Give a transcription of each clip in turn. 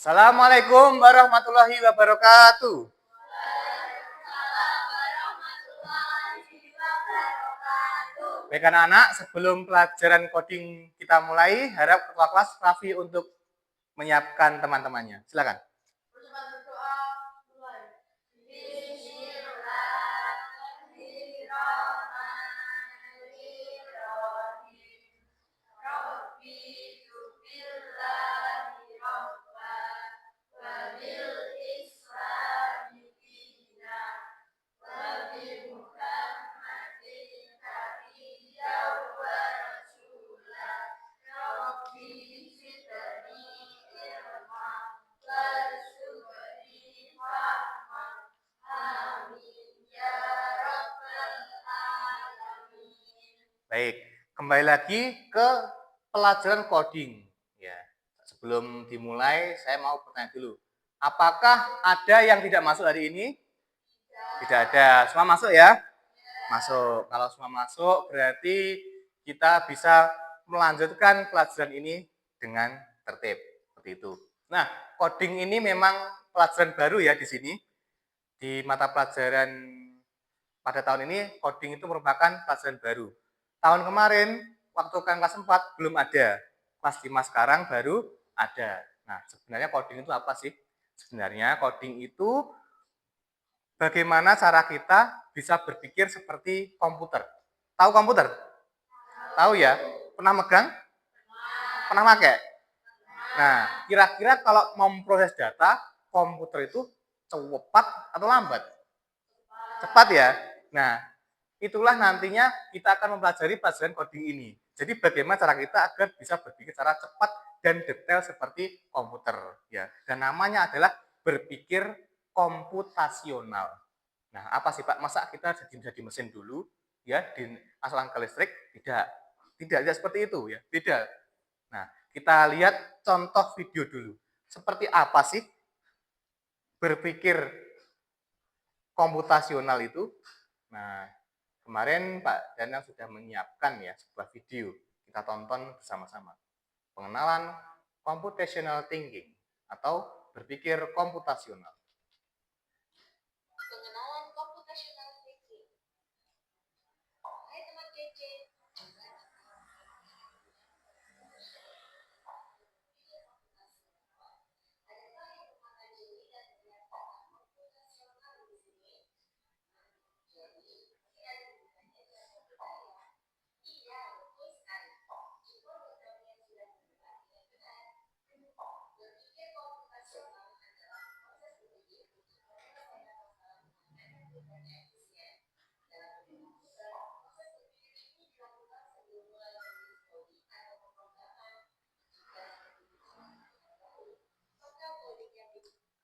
Assalamualaikum warahmatullahi wabarakatuh. Baik anak-anak, sebelum pelajaran coding kita mulai, harap ketua kelas Raffi untuk menyiapkan teman-temannya. Silakan. Baik, kembali lagi ke pelajaran coding. Ya, sebelum dimulai, saya mau bertanya dulu. Apakah ada yang tidak masuk hari ini? Tidak ada. Semua masuk ya? Masuk. Kalau semua masuk, berarti kita bisa melanjutkan pelajaran ini dengan tertib. Seperti itu. Nah, coding ini memang pelajaran baru ya di sini. Di mata pelajaran pada tahun ini, coding itu merupakan pelajaran baru. Tahun kemarin, waktu kan kelas 4 belum ada. Kelas 5 sekarang baru ada. Nah, sebenarnya coding itu apa sih? Sebenarnya coding itu bagaimana cara kita bisa berpikir seperti komputer. Tahu komputer? Tahu ya? Pernah megang? Pernah pakai? Nah, kira-kira kalau mau memproses data, komputer itu cepat atau lambat? Cepat ya? Nah, itulah nantinya kita akan mempelajari pelajaran coding ini. Jadi bagaimana cara kita agar bisa berpikir secara cepat dan detail seperti komputer, ya. Dan namanya adalah berpikir komputasional. Nah, apa sih Pak? Masa kita jadi mesin dulu, ya, diasahkan ke listrik? Tidak. Tidak seperti itu, ya. Tidak. Nah, kita lihat contoh video dulu. Seperti apa sih berpikir komputasional itu? Nah, kemarin Pak Danang sudah menyiapkan ya sebuah video. Kita tonton bersama-sama. Pengenalan computational thinking atau berpikir komputasional. Pengenalan computational thinking. Hai teman kece.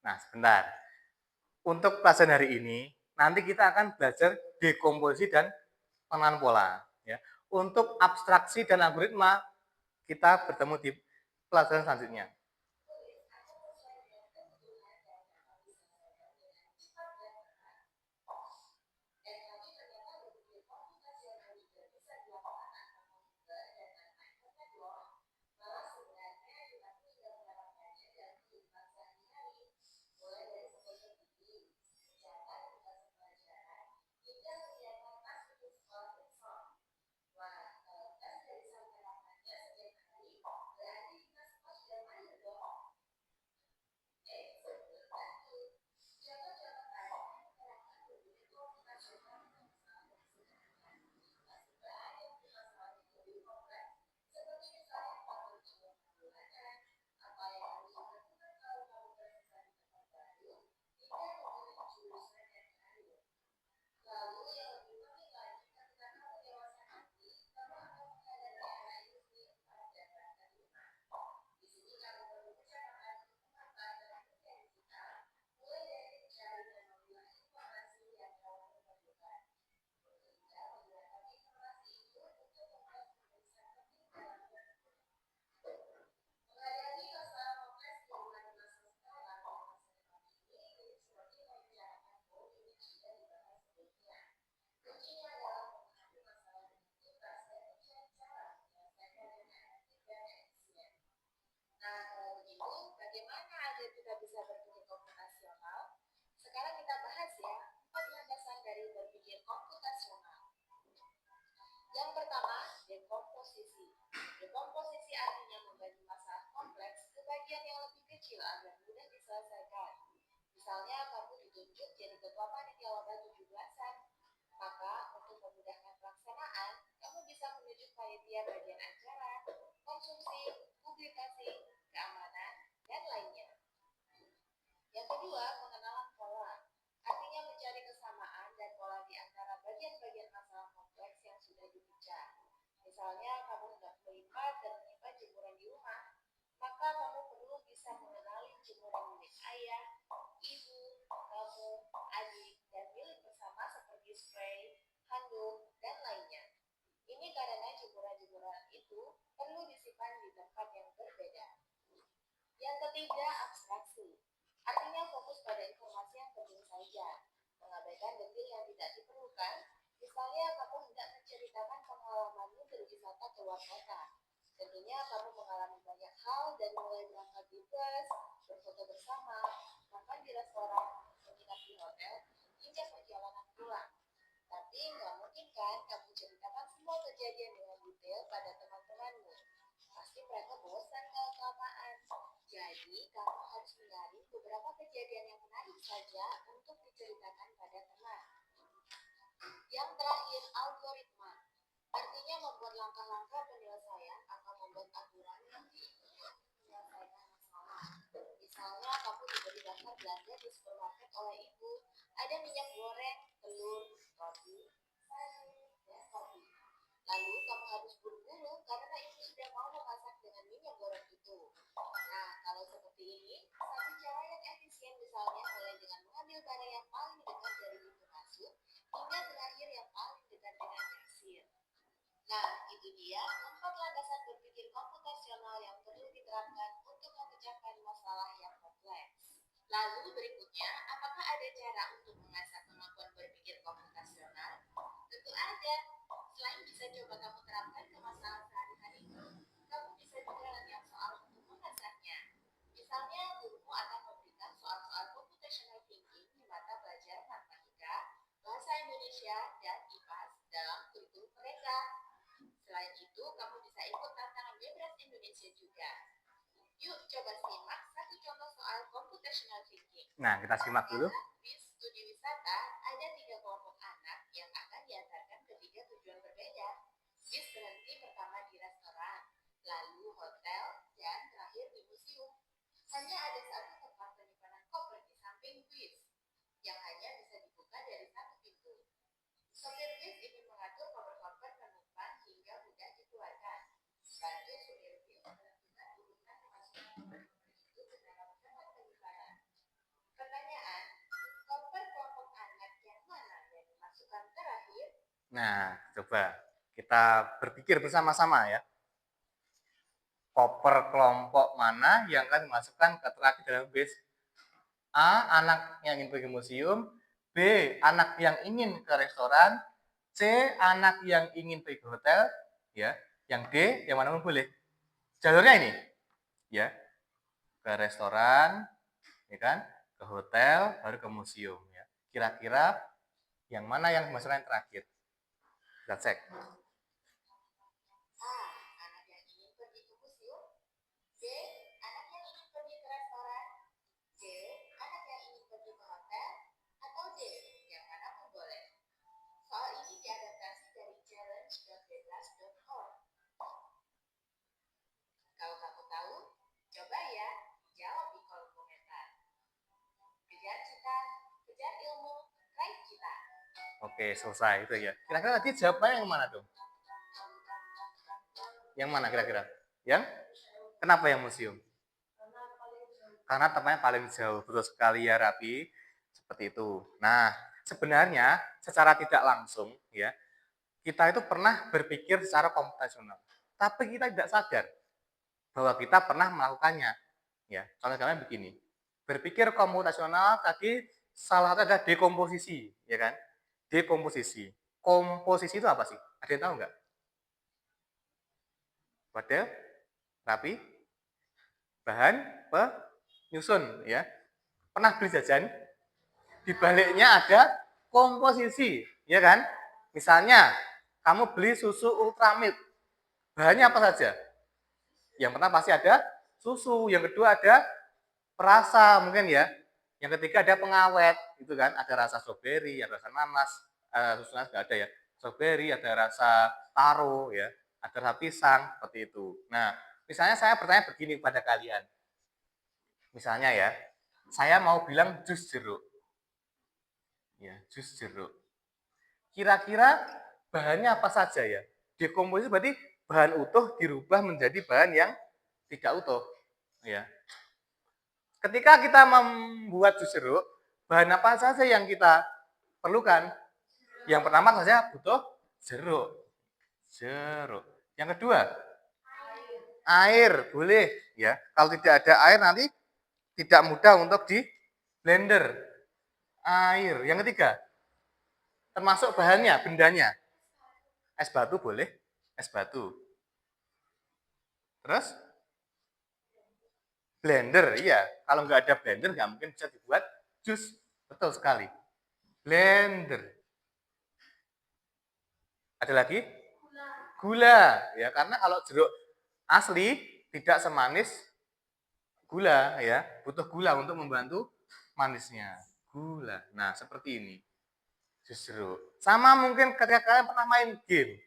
Nah, sebentar. Untuk pelajaran hari ini, nanti kita akan belajar dekomposisi dan pengenalan pola. Ya. Untuk abstraksi dan algoritma, kita bertemu di pelajaran selanjutnya. kedua, pengenalan pola. Artinya mencari kesamaan dan pola di antara bagian-bagian masalah kompleks yang sudah dipecah. Misalnya, kamu hendak melipat dan menyimpan jemuran di rumah, maka kamu perlu bisa mengenali jemuran milik ayah, ibu, kamu, adik, dan milik bersama seperti spray, handuk, dan lainnya. Ini karena jemuran-jemuran itu perlu disimpan di tempat yang berbeda. Yang ketiga, abstraksi. Artinya fokus pada informasi yang penting saja, mengabaikan detail yang tidak diperlukan. Misalnya, kamu hendak menceritakan pengalamanmu berwisata ke luar kota. Tentunya kamu mengalami banyak hal dari mulai berangkat di bus, berfoto bersama, makan di restoran, menginap di hotel, hingga perjalanan pulang. Tapi nggak mungkin kan kamu ceritakan semua kejadian dengan detail pada teman-temanmu. Pasti mereka bosan kalau kelamaan. Jadi, kamu harus menyaring beberapa kejadian yang menarik saja untuk diceritakan pada teman. Yang terakhir, algoritma. Artinya membuat langkah-langkah penyelesaian atau membuat aturan yang diikuti untuk menyelesaikan masalah. Misalnya, kamu diberi daftar belanja di supermarket oleh ibu. Ada minyak goreng, telur, roti, sayur, dan kopi. Lalu, kamu harus buru-buru karena ibu sudah mau memasak dengan minyak goreng itu. Nah, kalau seperti ini, satu cara yang efisien misalnya mulai dengan mengambil barang yang paling dekat dari pintu masuk hingga terakhir yang paling dekat dengan kasir. Nah, itu dia 4 landasan berpikir komputasional yang perlu diterapkan untuk memecahkan masalah yang kompleks. Lalu berikutnya, apakah ada cara untuk mengasah kemampuan berpikir komputasional? Tentu ada. Selain bisa coba kamu terapkan ke masalah sehari-harimu, kamu bisa juga latihan soal untuk mengasahnya. Misalnya, gurumu akan memberikan soal-soal computational thinking di mata pelajaran matematika, bahasa Indonesia, dan IPAS dalam kurikulum mereka. Selain itu, kamu bisa ikut tantangan Bebras Indonesia juga. Yuk, coba simak satu contoh soal computational thinking. Nah, kita simak dulu. Di studi wisata, ada 3 kelompok anak yang akan diantarkan ke 3 tujuan berbeda. Bis berhenti pertama di restoran, lalu hotel, dan terakhir di museum. Hanya ada satu tempat penyimpanan koper di samping bis, yang hanya bisa dibuka dari satu pintu. Sopir bis ingin mengatur koper-koper penumpang hingga mudah dikeluarkan. Bantu supir bis menentukan urutan memasukkan koper itu ke dalam tempat penyimpanan. Pertanyaan, koper kelompok anak yang mana yang dimasukkan terakhir? Nah, coba kita berpikir bersama-sama ya. Koper kelompok mana yang akan dimasukkan ke terakhir dalam bis? A. Anak yang ingin pergi museum. B. Anak yang ingin ke restoran. C. Anak yang ingin pergi ke hotel. Ya, yang D, yang mana pun boleh. Jalurnya ini, ya, ke restoran, ya kan, ke hotel, baru ke museum. Ya. Kira-kira yang mana yang dimasukkan terakhir? Kita cek. A. Anak yang ingin pergi ke museum. B. Anak yang ingin pergi ke restoran. C. Anak yang ingin pergi ke hotel. Atau D. Yang mana pun boleh. Soal ini diadaptasi dari challenge.bebas.org. Kalau kamu tahu, coba ya jawab di kolom komentar. Kejar cita, kejar ilmu, raih cita. Oke, selesai itu ya. Kira-kira tadi jawabannya yang mana tuh? Yang mana kira-kira? Yang? Kenapa yang museum? Karena tempatnya paling jauh. Betul sekali ya, Rapi. Seperti itu. Nah, sebenarnya secara tidak langsung ya, kita itu pernah berpikir secara komputasional. Tapi kita tidak sadar bahwa kita pernah melakukannya. Ya, contohnya begini. Berpikir komputasional tadi salah satu adalah dekomposisi, ya kan? Dekomposisi. Komposisi itu apa sih? Ada yang tahu nggak? Wadah, rapi, bahan, penyusun, ya. Pernah beli jajan? Di baliknya ada komposisi, ya kan? Misalnya, kamu beli susu Ultramilk. Bahannya apa saja? Yang pertama pasti ada susu, yang kedua ada perasa mungkin ya. Yang ketiga ada pengawet, itu kan ada rasa stroberi, ada rasa nanas, susu nanas nggak ada ya. Stroberi, ada rasa taro ya, ada rasa pisang seperti itu. Nah, misalnya saya bertanya begini kepada kalian. Misalnya ya, Saya mau bilang jus jeruk. Ya, jus jeruk. Kira-kira bahannya apa saja ya? Dekomposisi berarti bahan utuh dirubah menjadi bahan yang tidak utuh. Ya. Ketika kita membuat jus jeruk, bahan apa saja yang kita perlukan? Yang pertama saja butuh jeruk. Jeruk. Yang kedua, air, boleh ya. Kalau tidak ada air nanti tidak mudah untuk di blender. Air. Yang ketiga, termasuk bahannya, bendanya. Es batu boleh, es batu. Terus blender, iya. Kalau nggak ada blender nggak mungkin bisa dibuat jus. Betul sekali. Blender. Ada lagi? Gula. Ya, karena kalau jeruk asli tidak semanis gula ya, butuh gula untuk membantu manisnya. Gula. Nah, seperti ini. Justru. Sama mungkin ketika kalian pernah main game.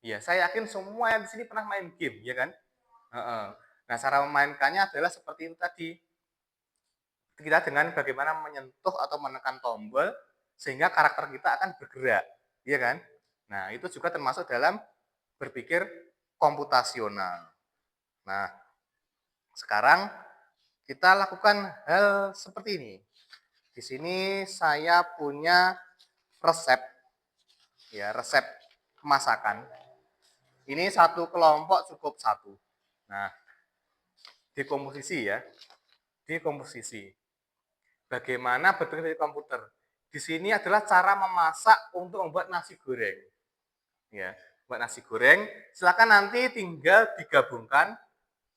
Ya, saya yakin semua yang di sini pernah main game, ya kan? Nah, cara memainkannya adalah seperti itu tadi. Kita dengan bagaimana menyentuh atau menekan tombol sehingga karakter kita akan bergerak, ya kan? Nah, itu juga termasuk dalam berpikir komputasional. Nah, sekarang kita lakukan hal seperti ini. Di sini saya punya resep, ya resep masakan. Ini satu kelompok cukup satu. Nah, dekomposisi ya, dekomposisi. Bagaimana berpikir di komputer? Di sini adalah cara memasak untuk membuat nasi goreng. Ya, buat nasi goreng. Silakan nanti tinggal digabungkan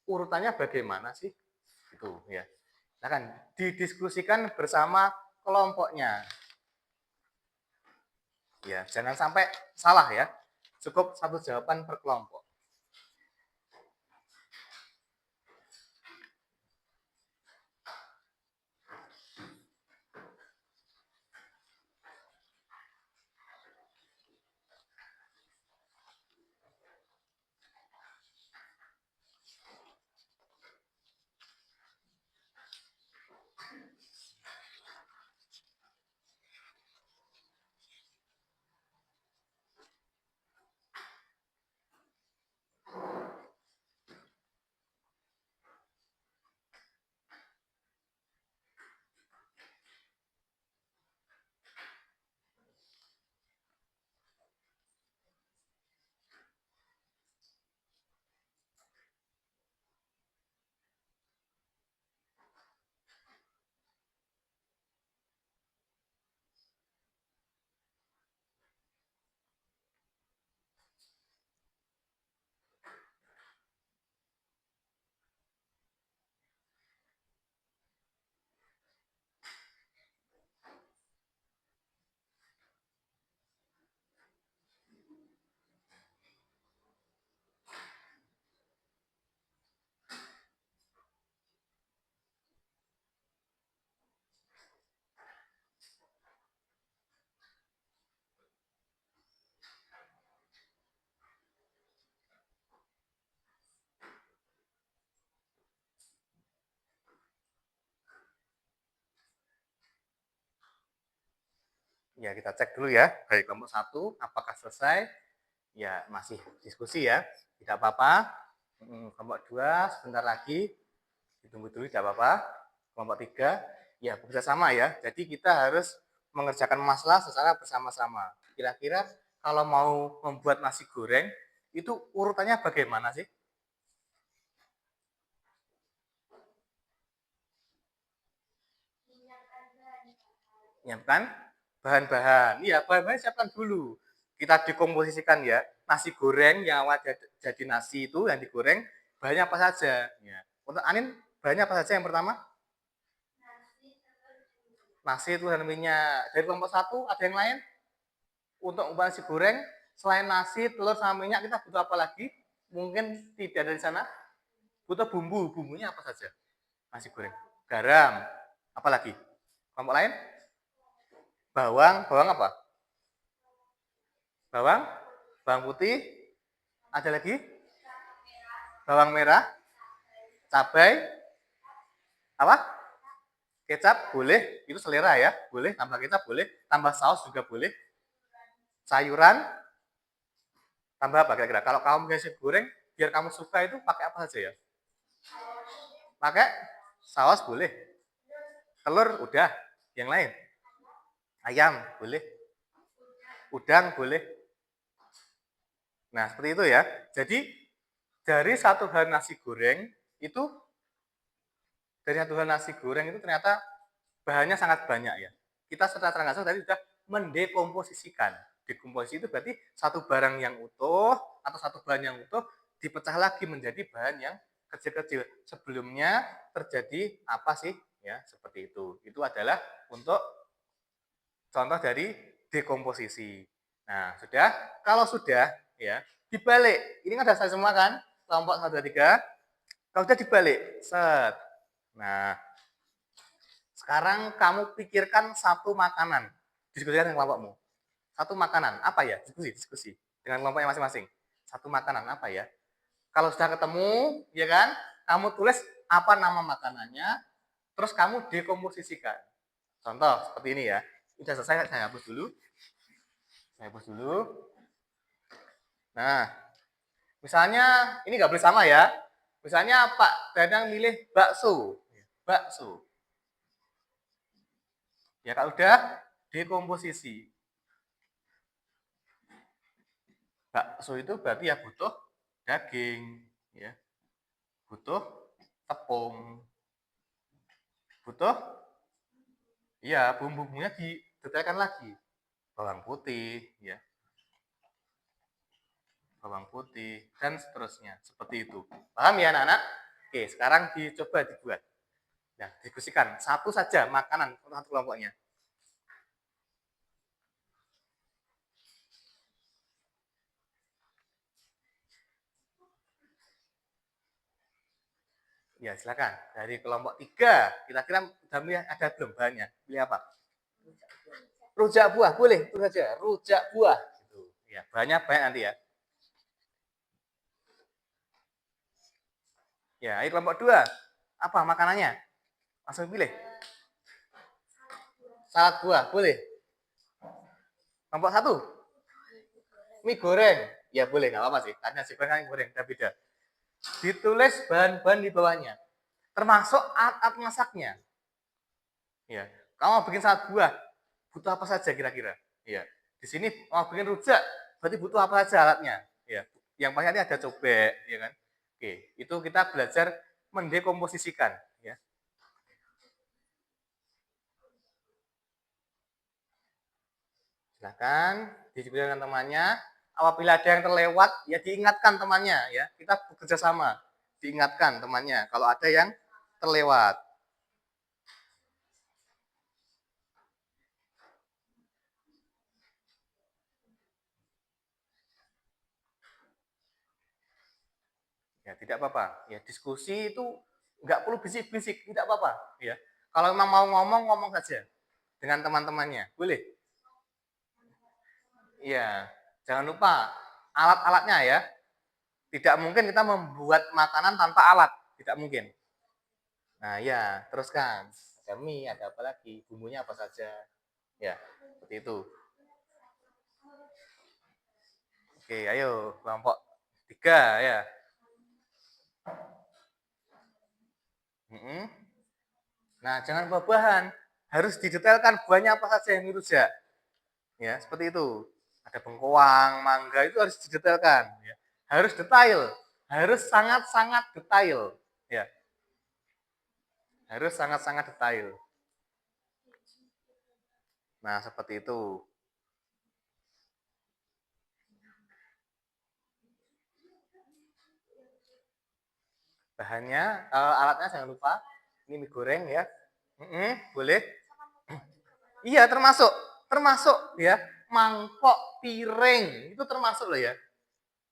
urutannya bagaimana sih? Itu ya. Silakan didiskusikan bersama kelompoknya. Ya, jangan sampai salah ya. Cukup satu jawaban per kelompok. Ya, kita cek dulu ya. Dari kelompok 1, apakah selesai? Ya, masih diskusi ya. Tidak apa-apa. Kelompok 2, sebentar lagi. Ditunggu dulu, tidak apa-apa. Kelompok 3, ya bisa sama ya. Jadi kita harus mengerjakan masalah secara bersama-sama. Kira-kira kalau mau membuat nasi goreng, itu urutannya bagaimana sih? Menyiapkan bahan-bahan. Iya, bahan-bahan siapkan dulu. Kita dikomposisikan ya. Nasi goreng yang awal jadi nasi itu yang digoreng, bahannya apa saja? Ya. Untuk Anin, bahannya apa saja yang pertama? Nasi, telur, dan minyak. Dari kelompok 1, ada yang lain? Untuk membuat nasi goreng, selain nasi, telur, sama minyak, kita butuh apa lagi? Mungkin tidak ada di sana. Butuh bumbu. Bumbunya apa saja? Nasi goreng. Garam. Apa lagi? Kelompok lain? Bawang. Bawang apa? Bawang. Bawang putih. Ada lagi? Bawang merah. Cabai. Apa? Kecap boleh, itu selera ya, boleh tambah kecap boleh, tambah saus juga boleh. Sayuran tambah apa kira-kira? Kalau kamu nasi goreng, biar kamu suka itu pakai apa saja ya? Pakai saus boleh. Telur udah, yang lain. Ayam boleh. Udang boleh. Nah, seperti itu ya. Jadi dari satu bahan nasi goreng itu ternyata bahannya sangat banyak ya. Kita secara langsung tadi sudah mendekomposisikan. Dekomposisi itu berarti satu barang yang utuh atau satu bahan yang utuh dipecah lagi menjadi bahan yang kecil-kecil. Sebelumnya terjadi apa sih? Ya, seperti itu. Itu adalah untuk contoh dari dekomposisi. Nah, sudah. Kalau sudah, ya, dibalik. Ini kan sudah semua kan? Kelompok 1, 2, 3. Kalau sudah dibalik, set. Nah, sekarang kamu pikirkan satu makanan. Diskusikan dengan kelompokmu. Satu makanan, apa ya? Diskusi dengan kelompoknya masing-masing. Satu makanan, apa ya? Kalau sudah ketemu, ya kan? Kamu tulis apa nama makanannya, terus kamu dekomposisikan. Contoh, seperti ini ya. Sudah selesai, saya hapus dulu. Nah, misalnya, ini nggak boleh sama ya. Misalnya Pak Danang milih bakso. Bakso. Ya kalau udah dekomposisi. Bakso itu berarti ya butuh daging, ya. Butuh tepung. Butuh iya, bumbu-bumbunya didetailkan lagi. Bawang putih, ya. Bawang putih dan seterusnya. Seperti itu. Paham ya anak-anak? Oke, sekarang dicoba dibuat. Nah, diskusikan satu saja makanan untuk satu kelompoknya. Ya, silakan. Dari kelompok 3, kira-kira sudah ada belum bahannya? Pilih apa? Rujak buah, boleh. Itu saja, rujak buah. Gitu. Ya, bahannya banyak nanti ya. Ya, ayo kelompok 2. Apa makanannya? Langsung pilih. Salad buah, boleh. Kelompok 1. Mie goreng. Ya boleh, nggak apa-apa sih. Karena nasi goreng kan goreng, tapi beda. Ditulis bahan-bahan di bawahnya. Termasuk alat masaknya. Ya, kamu bikin salad buah, butuh apa saja kira-kira? Ya, di sini mau bikin rujak, berarti butuh apa saja alatnya? Ya, yang pasti ini ada cobek, ya kan? Oke, itu kita belajar mendekomposisikan, ya. Silakan diskusikan dengan temannya. Apabila ada yang terlewat, ya diingatkan temannya, ya. Kita bekerja sama, diingatkan temannya kalau ada yang terlewat. Ya, tidak apa-apa. Ya, diskusi itu nggak perlu bisik-bisik, tidak apa-apa. Ya, kalau memang mau ngomong, ngomong saja dengan teman-temannya. Boleh? Iya. Jangan lupa alat-alatnya ya. Tidak mungkin kita membuat makanan tanpa alat. Tidak mungkin. Nah, ya, teruskan. Ada mie, ada apa lagi? Bumbunya apa saja? Ya, seperti itu. Oke, ayo kelompok 3 ya. Nah, jangan buah-buahan. Harus didetailkan buahnya apa saja yang dirujak. Ya, seperti itu. Ada bengkoang, mangga itu harus didetailkan. Ya. Harus detail, harus sangat-sangat detail. Ya, harus sangat-sangat detail. Nah, seperti itu. Bahannya, alatnya jangan lupa. Ini mie goreng ya. Boleh. Iya, termasuk ya. Mangkok, piring, itu termasuk loh ya.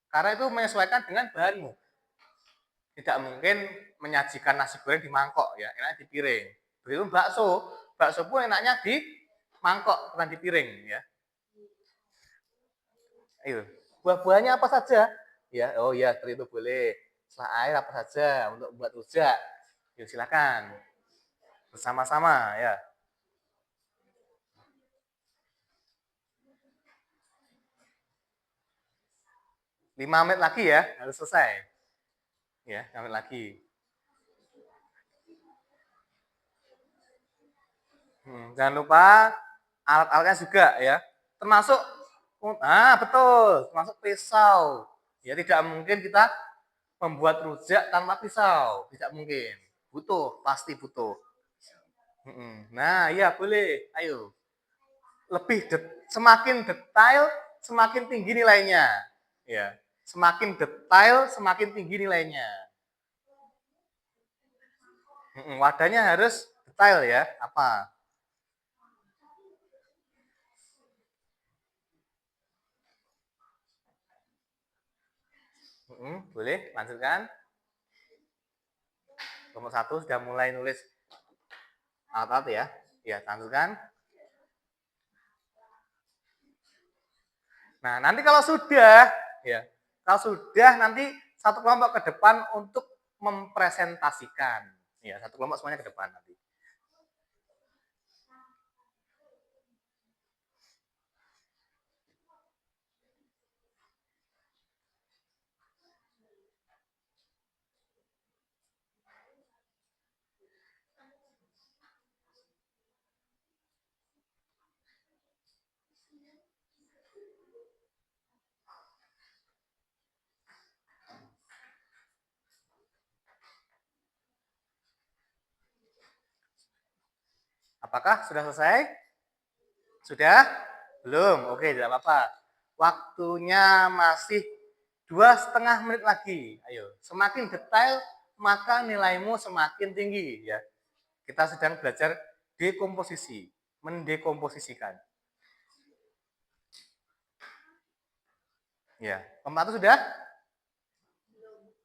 Karena itu menyesuaikan dengan bahanmu. Tidak mungkin menyajikan nasi goreng di mangkok ya, enaknya di piring. Begitu bakso, bakso pun enaknya di mangkok bukan di piring ya. Ayo, buah-buahnya apa saja? Ya, oh ya, seperti itu boleh. Setelah air apa saja untuk membuat rujak. Yuk silakan. Bersama-sama ya. Lima menit lagi ya, harus selesai. Ya, 5 menit lagi. Jangan lupa alat-alatnya juga ya. Termasuk betul, termasuk pisau. Ya, tidak mungkin kita membuat rujak tanpa pisau, tidak mungkin. Butuh, pasti butuh. Nah, iya boleh. Ayo. Semakin detail, semakin tinggi nilainya. Ya. Semakin detail, semakin tinggi nilainya. Wadahnya harus detail ya. Apa? Boleh, lanjutkan. Nomor 1 sudah mulai nulis alat-alat ya. Ya, lanjutkan. Nah, nanti kalau sudah, ya, nanti satu kelompok ke depan untuk mempresentasikan. Ya, satu kelompok semuanya ke depan nanti. Apakah sudah selesai? Sudah? Belum? Oke, tidak apa-apa. Waktunya masih 2,5 menit lagi. Ayo, semakin detail, maka nilaimu semakin tinggi. Ya, kita sedang belajar dekomposisi, mendekomposisikan. Ya, pembantu sudah?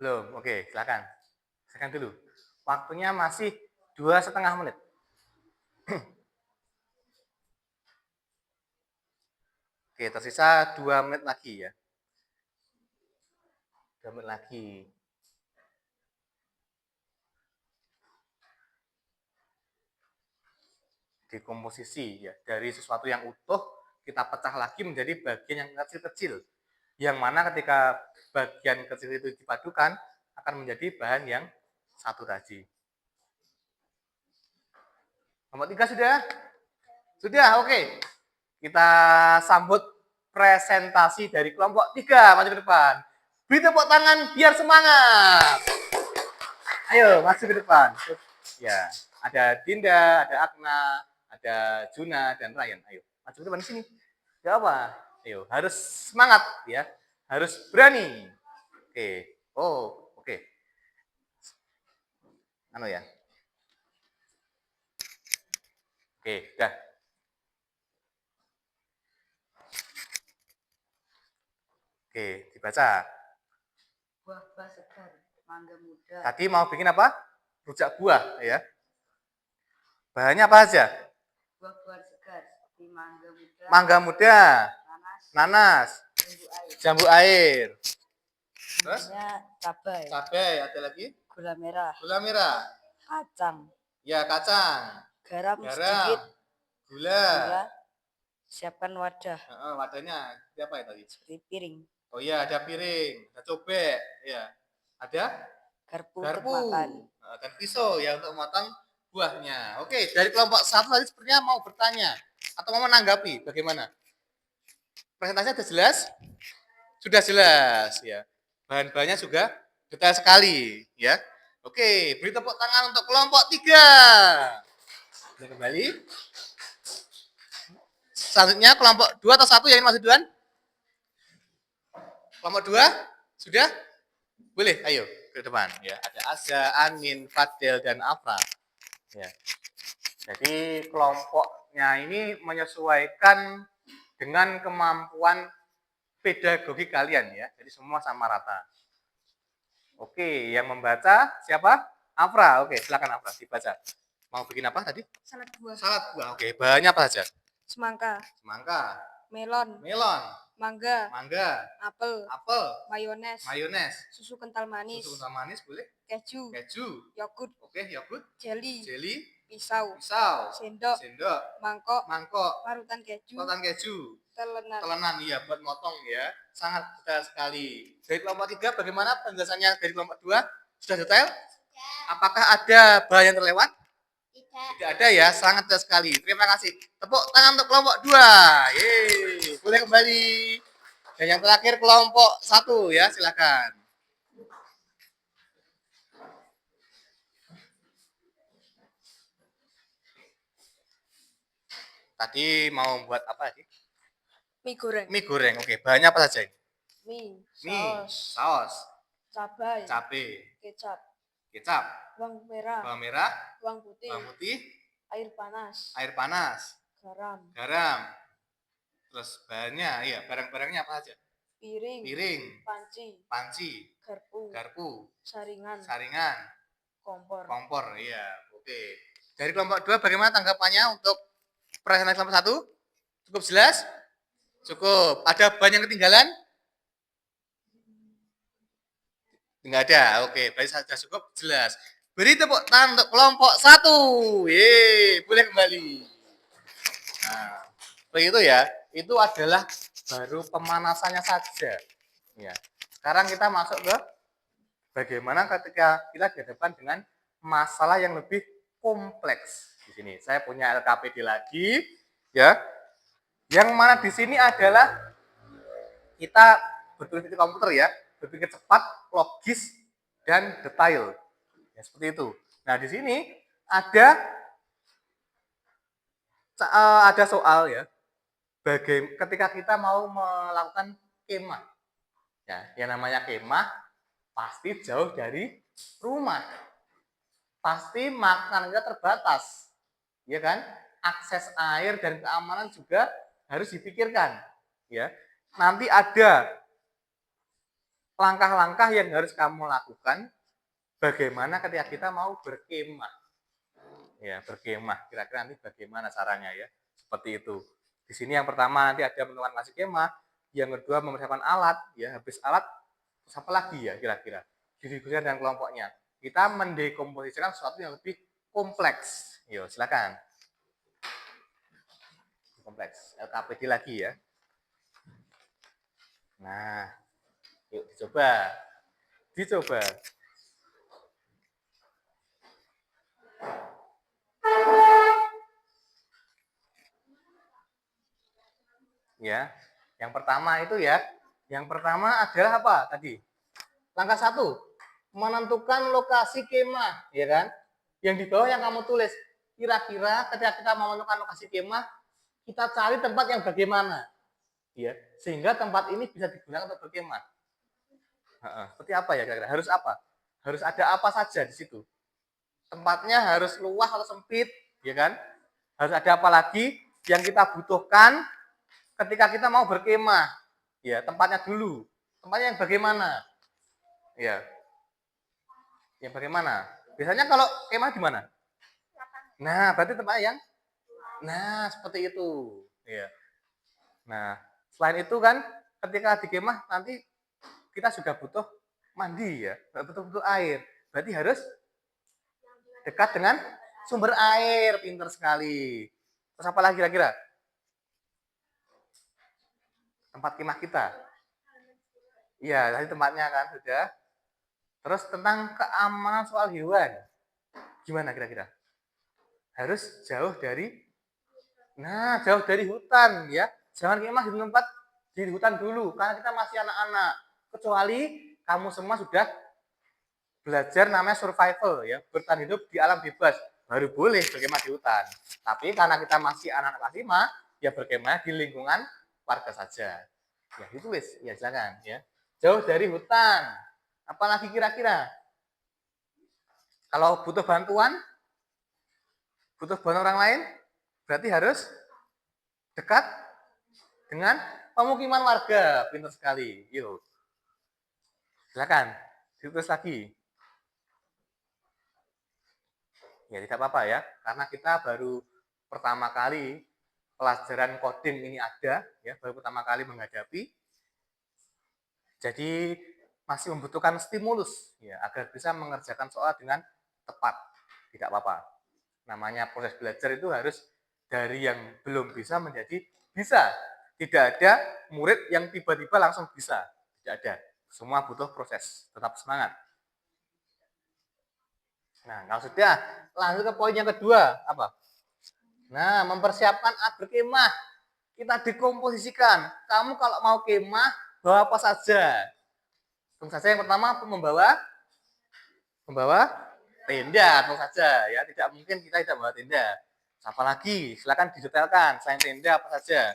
Belum. Oke, silakan. Silakan dulu. Waktunya masih 2,5 menit. Oke, tersisa 2 menit lagi ya. 2 menit lagi. Dekomposisi ya, dari sesuatu yang utuh kita pecah lagi menjadi bagian yang kecil-kecil. Yang mana ketika bagian kecil itu dipadukan akan menjadi bahan yang satu tadi. Nomor 3 sudah? Sudah, oke. Kita sambut presentasi dari kelompok 3, maju ke depan. Beri tepuk tangan biar semangat. Ayo, maju ke depan. Ya, ada Dinda, ada Agna, ada Juna, dan Ryan. Ayo, maju ke depan sini. Gak apa? Ayo, harus semangat ya. Harus berani. Oke. Oh, oke. Anu ya. Oke, dah. Oke, dibaca. Buah-buah segar, mangga muda. Tadi mau bikin apa? Rujak buah ya. Bahannya apa aja? Buah-buah segar seperti mangga muda. Mangga muda, nanas, jambu air. jambu air. Terus? Cabai. Cabai, ada lagi? Gula merah. Gula merah. Kacang. Ya, kacang. Garam sedikit. Gula. Siapkan wadah. Wadahnya siapa ya tadi? Seperti piring. Oh iya, ada piring, ada cobek, ya. Ada Garpu untuk makan. Dan pisau ya untuk memotong buahnya. Oke, dari kelompok 1 tadi sepertinya mau bertanya atau mau menanggapi bagaimana? Presentasinya sudah jelas? Sudah jelas ya. Bahan-bahannya juga detail sekali ya. Oke, beri tepuk tangan untuk kelompok 3. Kita kembali. Selanjutnya kelompok 2 atau 1 yang masih duluan? Kelompok 2 sudah? Boleh, ayo ke depan ya. Ada Azza, Anin, Fadel dan Afra. Ya. Jadi kelompoknya ini menyesuaikan dengan kemampuan pedagogi kalian ya. Jadi semua sama rata. Oke, yang membaca siapa? Afra. Oke, silakan Afra dibaca. Mau bikin apa tadi? Salad buah. Salad buah. Oke, bahannya apa saja? Semangka. Semangka. Melon. Melon. Mangga. Mangga. Apel. Apel. Mayones. Mayones. Susu kental manis. Susu kental manis boleh? Keju. Keju. Yogurt. Oke, yogurt. Jelly. Jelly. pisau, pisau, sendok, sendok, mangkok, mangkok, parutan keju, potongan keju, telenan. telenan, iya buat motong ya. Sangat detail sekali. Dari kelompok 3 bagaimana penjelasannya dari kelompok 2? Sudah detail? Apakah ada bahan yang terlewat? Tidak. Tidak ada ya, sangat detail sekali. Terima kasih. Tepuk tangan untuk kelompok 2. Yeay, boleh kembali. Dan yang terakhir kelompok 1 ya, silakan. Tadi mau buat apa sih? Mie goreng, Mie goreng. Oke, bahannya apa saja? mie, Mie, saus, saus, cabai, cabai, kecap, kecap, bawang merah, bawang merah, bawang putih, bawang putih, air panas, air panas, garam, garam. Terus bahannya, ya barang-barangnya apa saja? piring, Piring, panci, panci, garpu, garpu, saringan, saringan, kompor. kompor. Iya, oke. Dari kelompok 2 bagaimana tanggapannya untuk perasaan kelompok 1? Cukup jelas? Cukup. Ada bahan yang ketinggalan? Enggak ada. Oke, berarti sudah cukup jelas. Beri tepuk tangan untuk kelompok 1. Yeay, boleh kembali. Nah, seperti itu ya. Itu adalah baru pemanasannya saja. Ya. Sekarang kita masuk ke bagaimana ketika kita dihadapkan dengan masalah yang lebih kompleks. Di sini saya punya LKPD lagi, ya. Yang mana di sini adalah kita berpikir komputer ya, berpikir cepat, logis, dan detail. Ya, seperti itu. Nah, di sini ada soal ya, ketika kita mau melakukan kemah. Ya, yang namanya kemah pasti jauh dari rumah. Pasti makanan kita terbatas. Ya kan? Akses air dan keamanan juga harus dipikirkan. Ya. Nanti ada langkah-langkah yang harus kamu lakukan bagaimana ketika kita mau berkemah. Ya, berkemah. Kira-kira nanti bagaimana caranya ya? Seperti itu. Di sini yang pertama nanti ada menentukan lokasi kemah, yang kedua mempersiapkan alat, ya habis alat terus apa lagi ya kira-kira? Didiskusikan dengan kelompoknya. Kita mendekomposisikan sesuatu yang lebih kompleks. Yo, silakan. Kompleks. LKPD lagi ya. Nah, yuk dicoba. Dicoba. Ya, yang pertama itu ya. Yang pertama adalah apa tadi? Langkah 1, menentukan lokasi kemah, ya kan? Yang di bawah yang kamu tulis. Kira-kira ketika kita mau menentukan lokasi kemah, kita cari tempat yang bagaimana, ya, sehingga tempat ini bisa digunakan untuk berkemah. Seperti apa ya kira-kira? Harus apa? Harus ada apa saja di situ? Tempatnya harus luas atau sempit, ya kan? Harus ada apa lagi yang kita butuhkan ketika kita mau berkemah? Ya, tempatnya dulu. Tempatnya yang bagaimana? Ya, yang bagaimana? Biasanya kalau kemah di mana? Nah, berarti tempatnya yang seperti itu. Ya. Nah, selain itu kan ketika di kemah nanti kita sudah butuh mandi ya, butuh air. Berarti harus dekat dengan sumber air, pinter sekali. Terus apa lagi kira-kira? Tempat kemah kita. Iya, tadi tempatnya kan sudah. Terus tentang keamanan soal hewan. Gimana kira-kira? Harus jauh dari hutan ya. Jangan kemah di tempat di hutan dulu karena kita masih anak-anak. Kecuali kamu semua sudah belajar namanya survival ya, bertahan hidup di alam bebas. Baru boleh berkemah di hutan. Tapi karena kita masih anak-anak kelas 5, ya berkemah di lingkungan warga saja. Ya ditulis, ya silakan ya. Jauh dari hutan. Apalagi kira-kira? Kalau butuh bantuan orang lain, berarti harus dekat dengan pemukiman warga. Pintar sekali. Yuk. Silakan, ditulis lagi. Ya tidak apa-apa ya, karena kita baru pertama kali pelajaran coding ini ada, ya baru pertama kali menghadapi. Jadi masih membutuhkan stimulus ya agar bisa mengerjakan soal dengan tepat. Tidak apa-apa. Namanya proses belajar itu harus dari yang belum bisa menjadi bisa. Tidak ada murid yang tiba-tiba langsung bisa. Tidak ada. Semua butuh proses. Tetap semangat. Nah, kalau sudah, lanjut ke poin yang kedua. Apa? Nah, mempersiapkan alat berkemah. Kita dikomposisikan. Kamu kalau mau kemah, bawa apa saja? Tentu saja yang pertama membawa tenda, tentu saja ya. Tidak mungkin kita tidak membawa tenda. Apa lagi? Silakan didetailkan. Selain tenda apa saja?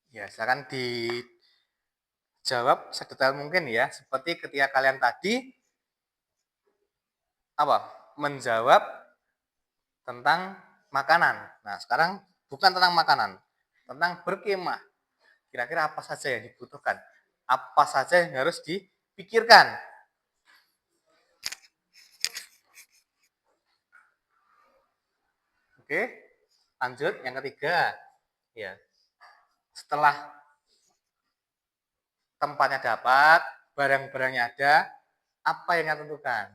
Ya, silakan dijawab sedetail mungkin ya. Seperti ketika kalian tadi menjawab tentang makanan. Nah, sekarang bukan tentang makanan, tentang berkemah. Kira-kira apa saja yang dibutuhkan? Apa saja yang harus dipikirkan? Oke, lanjut yang ketiga. Ya. Setelah tempatnya dapat, barang-barangnya ada, apa yang kita tentukan?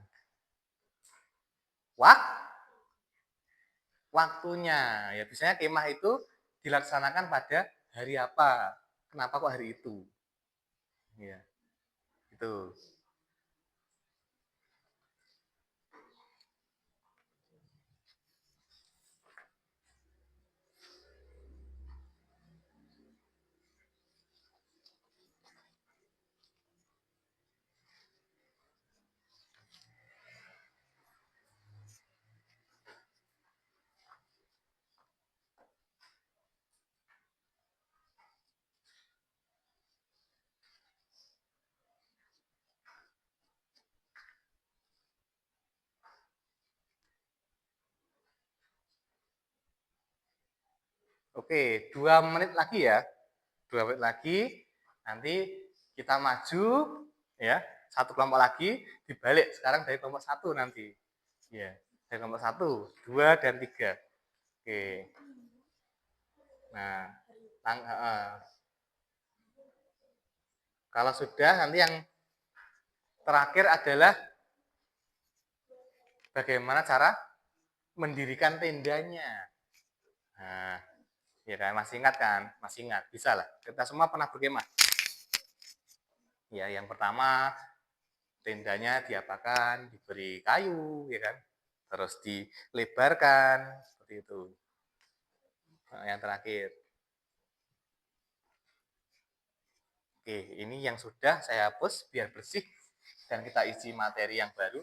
Waktunya. Ya, biasanya kemah itu dilaksanakan pada hari apa? Kenapa kok hari itu? Ya, itu. Oke, 2 menit lagi ya. 2 menit lagi, nanti kita maju, ya, satu kelompok lagi, dibalik sekarang dari kelompok 1 nanti. Ya, dari kelompok 1, 2, dan 3. Oke. Nah, kalau sudah, nanti yang terakhir adalah bagaimana cara mendirikan tendanya. Nah, ya kan, masih ingat kan? Masih ingat, bisa lah. Kita semua pernah berkemah. Ya, yang pertama tendanya diapakan? Diberi kayu, ya kan? Terus dilebarkan, seperti itu. Nah, yang terakhir. Oke, ini yang sudah saya hapus biar bersih dan kita isi materi yang baru.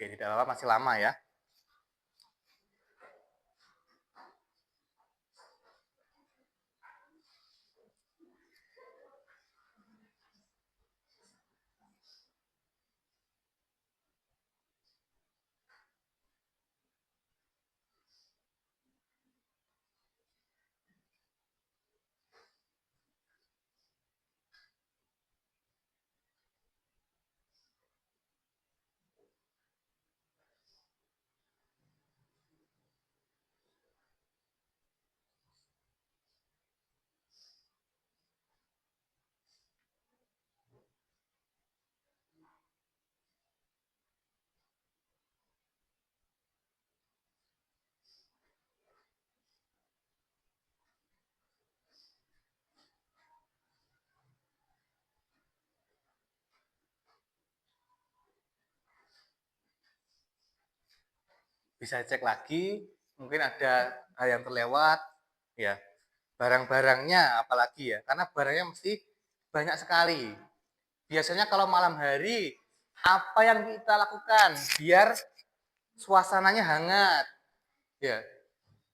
Oke, tidak apa-apa, masih lama ya. bisa cek lagi, mungkin ada hal yang terlewat, ya. Barang-barangnya apalagi ya, karena barangnya mesti banyak sekali. Biasanya kalau malam hari, apa yang kita lakukan biar suasananya hangat, ya,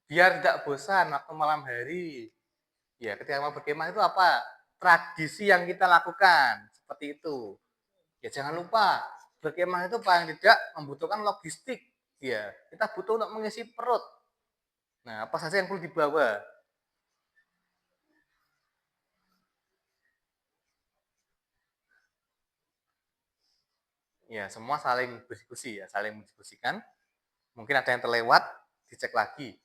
biar tidak bosan waktu malam hari. Ya, ketika mau berkemah itu apa? Tradisi yang kita lakukan, seperti itu. Ya, jangan lupa, berkemah itu paling tidak membutuhkan logistik. Ya, kita butuh untuk mengisi perut. Nah, apa saja yang perlu dibawa? Ya, semua saling berdiskusi ya, saling mendiskusikan. Mungkin ada yang terlewat, dicek lagi.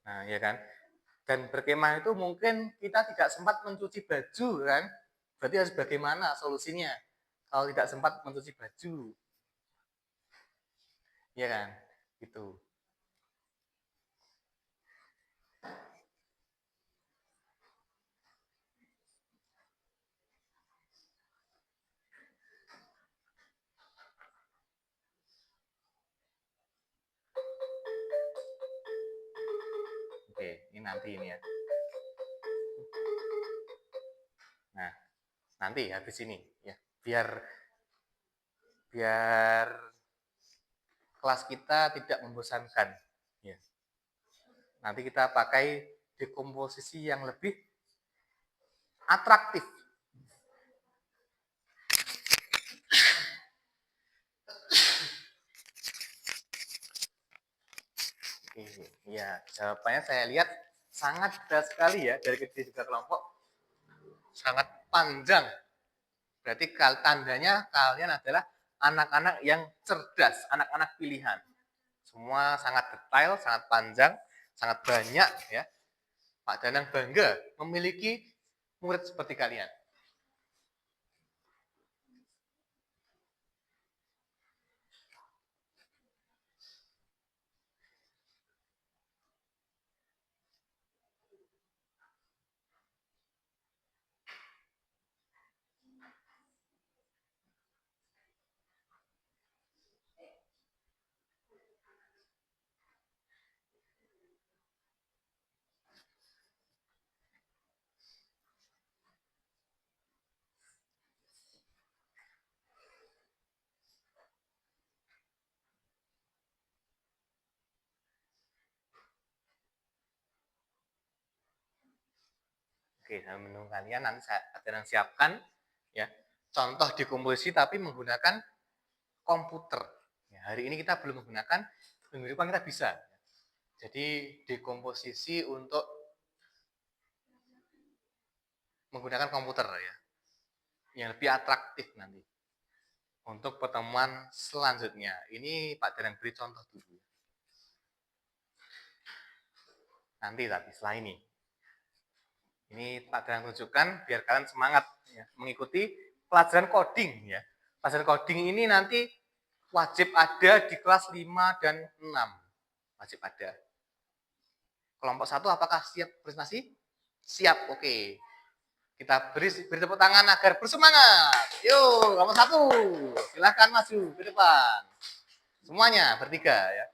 Nah, ya kan? Dan berkemah itu mungkin kita tidak sempat mencuci baju kan? Berarti harus bagaimana solusinya? Kalau tidak sempat mencuci baju, ya kan? Gitu. Oke, ini nanti ini ya. Nah, nanti habis ini ya. Biar biar kelas kita tidak membosankan. Ya. Nanti kita pakai dekomposisi yang lebih atraktif. Iya, jawabannya saya lihat sangat berat sekali ya dari ketiga kelompok, sangat panjang. Berarti tandanya kalian adalah anak-anak yang cerdas, anak-anak pilihan. Semua sangat detail, sangat panjang, sangat banyak ya. Pak Danang bangga memiliki murid seperti kalian. Oke, saya menunggu kalian nanti saya akan siapkan ya contoh dekomposisi tapi menggunakan komputer. Ya, hari ini kita belum menggunakan, minggu depan kita bisa. Jadi dekomposisi untuk menggunakan komputer ya, yang lebih atraktif nanti untuk pertemuan selanjutnya. Ini Pak Danang beri contoh dulu. Nanti tapi setelah ini. Ini Pak Danang tunjukkan biar kalian semangat ya, mengikuti pelajaran coding ya. Pelajaran coding ini nanti wajib ada di kelas 5 dan 6. Wajib ada. Kelompok 1 apakah siap presentasi? Siap, oke. Kita beri tepuk tangan agar bersemangat. Yuk, kelompok 1. Silahkan maju ke depan. Semuanya bertiga ya.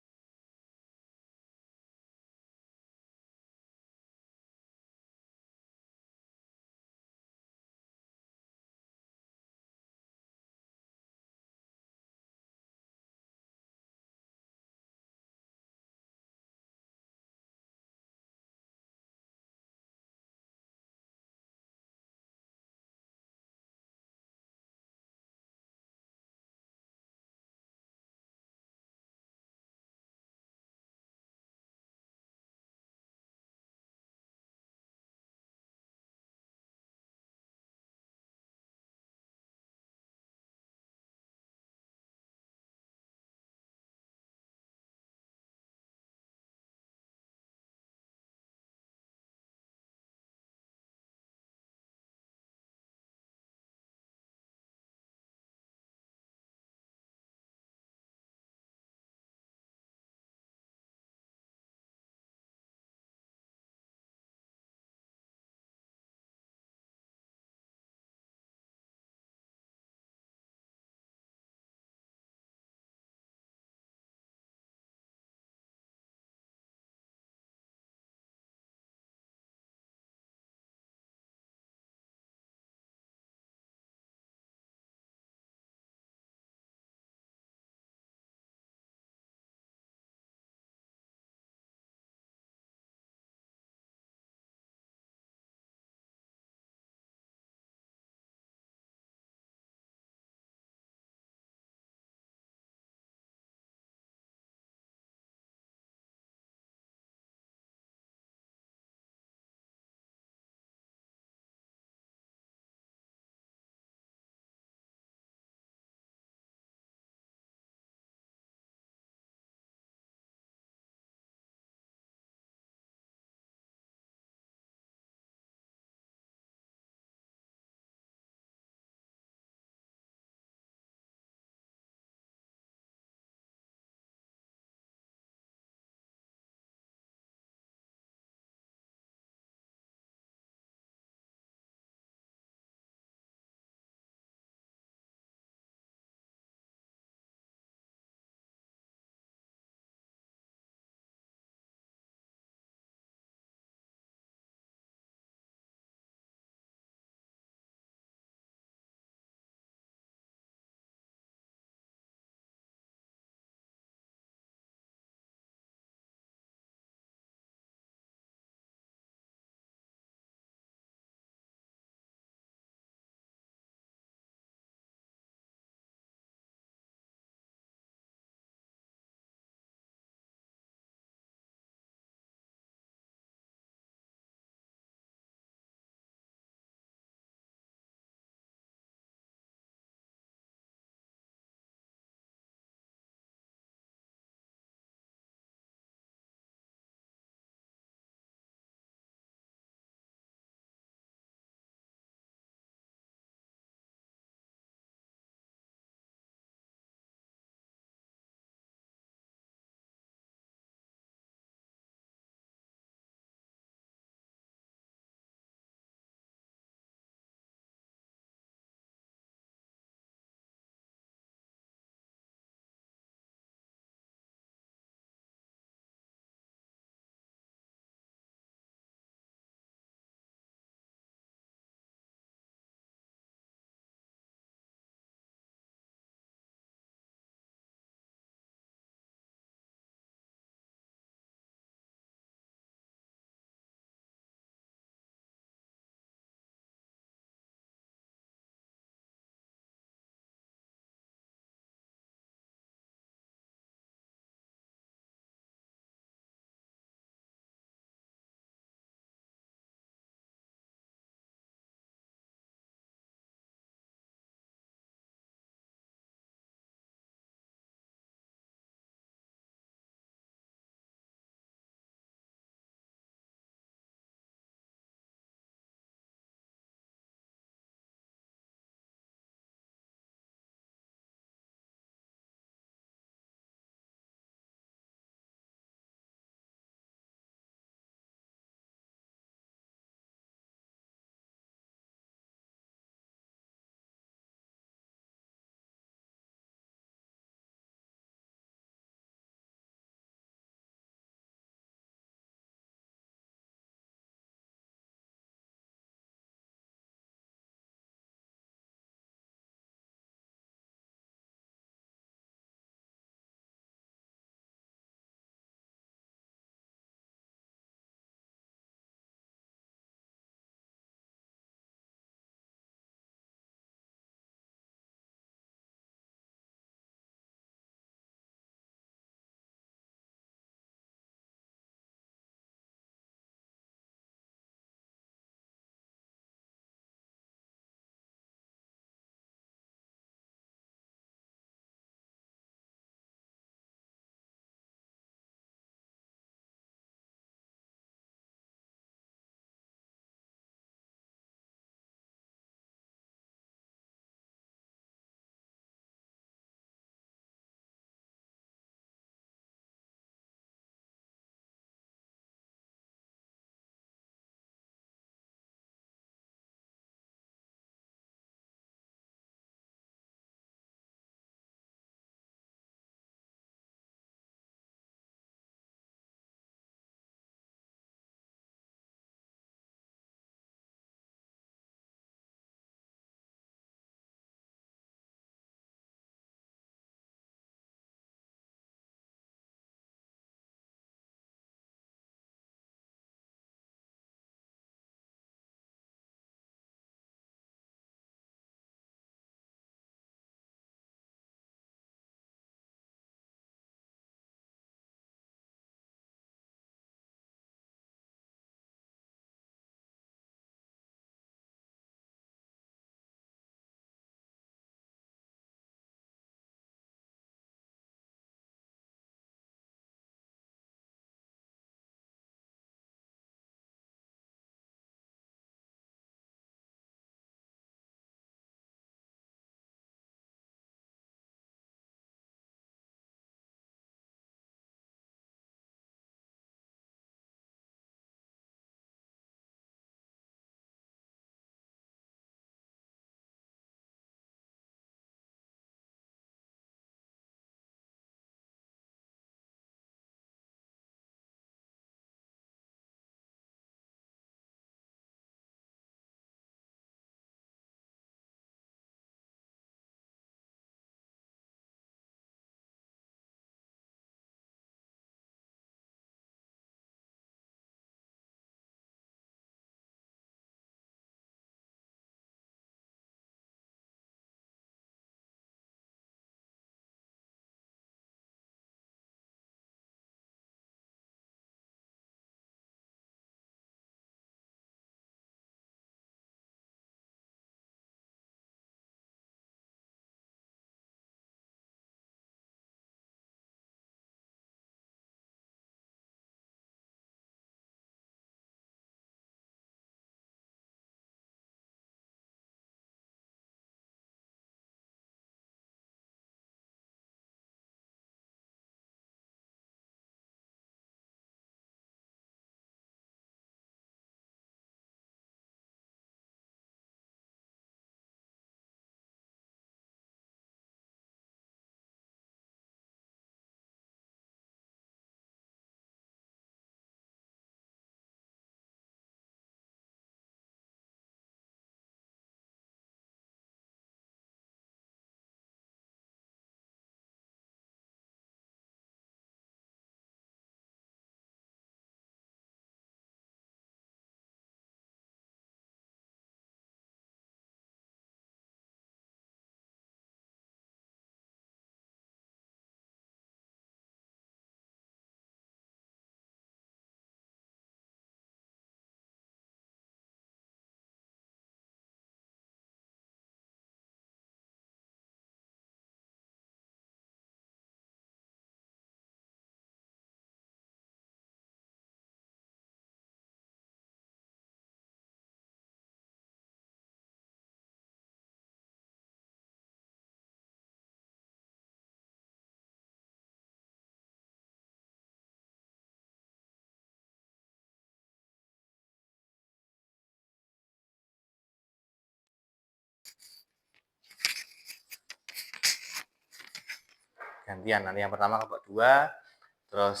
gantian. Nanti yang pertama kelompok 2, terus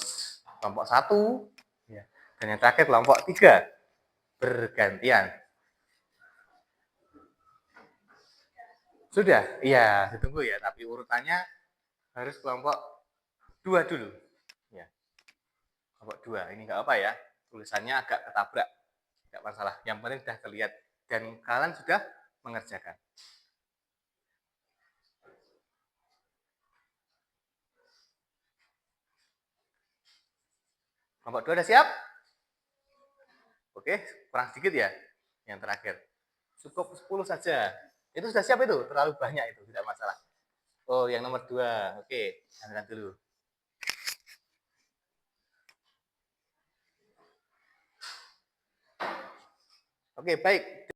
kelompok 1, ya. Dan yang terakhir kelompok 3 bergantian. Sudah? Iya, ditunggu ya, tapi urutannya harus kelompok 2 dulu. Ya. Kelompok 2, ini nggak apa ya, tulisannya agak ketabrak, nggak masalah. Yang penting sudah terlihat dan kalian sudah mengerjakan. Kelompok 2 udah siap? Oke, kurang sedikit ya. Yang terakhir. Cukup 10 saja. Itu sudah siap itu, terlalu banyak itu, tidak masalah. Oh, yang nomor 2. Oke, angkat dulu. Oke, baik.